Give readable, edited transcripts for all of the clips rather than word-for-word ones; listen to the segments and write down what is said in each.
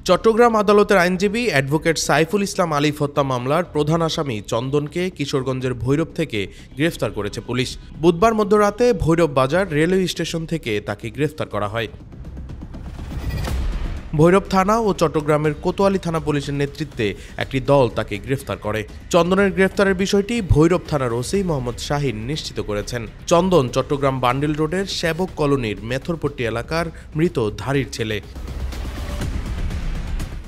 চট্টগ্রাম আদালতের আইনজীবী অ্যাডভোকেট সাইফুল ইসলাম আলিফ হত্যা মামলার প্রধান আসামি চন্দনকে কিশোরগঞ্জের ভৈরব থেকে গ্রেফতার করেছে পুলিশ। বুধবার মধ্যরাতে ভৈরব বাজার রেলওয়ে স্টেশন থেকে তাকে গ্রেফতার করা হয়। ভৈরব থানা ও চট্টগ্রামের কোতোয়ালি থানা পুলিশের নেতৃত্বে একটি দল তাকে গ্রেফতার করে। চন্দনের গ্রেফতারের বিষয়টি ভৈরব থানার ওসি মোহাম্মদ শাহিন নিশ্চিত করেছেন। চন্দন চট্টগ্রাম বান্ডিল রোডের সেবক কলোনির মেথরপট্টি এলাকার মৃত ধারীর ছেলে।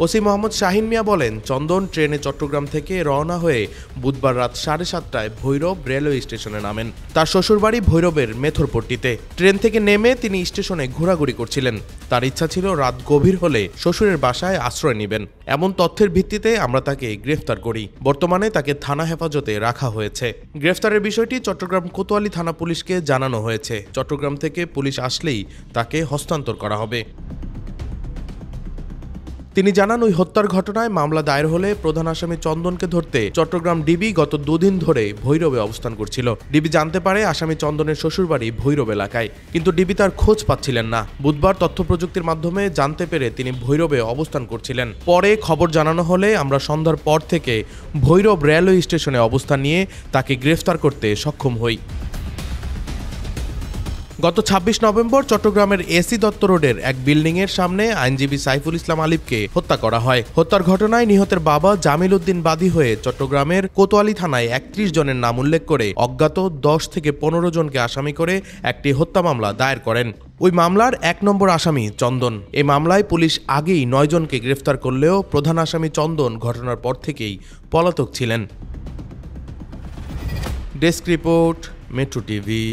ওসি মোহাম্মদ শাহিন মিয়া বলেন, চন্দন ট্রেনে চট্টগ্রাম থেকে রওনা হয়ে বুধবার রাত 7:30টায় ভৈরব রেলওয়ে স্টেশনে নামেন। তার শ্বশুরবাড়ি ভৈরবের মেথরপট্টিতে। ট্রেন থেকে নেমে তিনি স্টেশনে ঘোরাঘুরি করছিলেন। তার ইচ্ছা ছিল রাত গভীর হলে শ্বশুরের বাসায় আশ্রয় নেবেন। এমন তথ্যের ভিত্তিতে আমরা তাকে গ্রেফতার করি। বর্তমানে তাকে থানা হেফাজতে রাখা হয়েছে। গ্রেফতারের বিষয়টি চট্টগ্রাম কোতোয়ালি থানা পুলিশকে জানানো হয়েছে। চট্টগ্রাম থেকে পুলিশ আসলেই তাকে হস্তান্তর করা হবে। তিনি জানান, ওই হত্যার ঘটনায় মামলা দায়ের হলে প্রধান আসামি চন্দনকে ধরতে চট্টগ্রাম ডিবি গত 2 দিন ধরে ভৈরবে অবস্থান করছিল। ডিবি জানতে পারে আসামি চন্দনের শ্বশুরবাড়ি ভৈরব এলাকায়, কিন্তু ডিবি তার খোঁজ পাচ্ছিলেন না। বুধবার তথ্য প্রযুক্তির মাধ্যমে জানতে পেরে তিনি ভৈরবে অবস্থান করছিলেন। পরে খবর জানানো হলে আমরা সন্ধ্যার পর থেকে ভৈরব রেলওয়ে স্টেশনে অবস্থান নিয়ে তাকে গ্রেফতার করতে সক্ষম হই। গত 26 নভেম্বর চট্টগ্রামের এসি দত্ত রোডের এক বিল্ডিংয়ের সামনে আইনজীবী সাইফুল ইসলাম আলিফকে হত্যা করা হয়। হত্যার ঘটনায় নিহতের বাবা জামিল উদ্দিন বাদী হয়ে চট্টগ্রামের কোতোয়ালি থানায় 31 জনের নাম উল্লেখ করে অজ্ঞাত 10 থেকে 15 জনকে আসামি করে একটি হত্যা মামলা দায়ের করেন। ওই মামলার 1 নম্বর আসামি চন্দন। এই মামলায় পুলিশ আগেই 9 জনকে গ্রেফতার করলেও প্রধান আসামি চন্দন ঘটনার পর থেকেই পলাতক ছিলেন। Desk report, metro TV.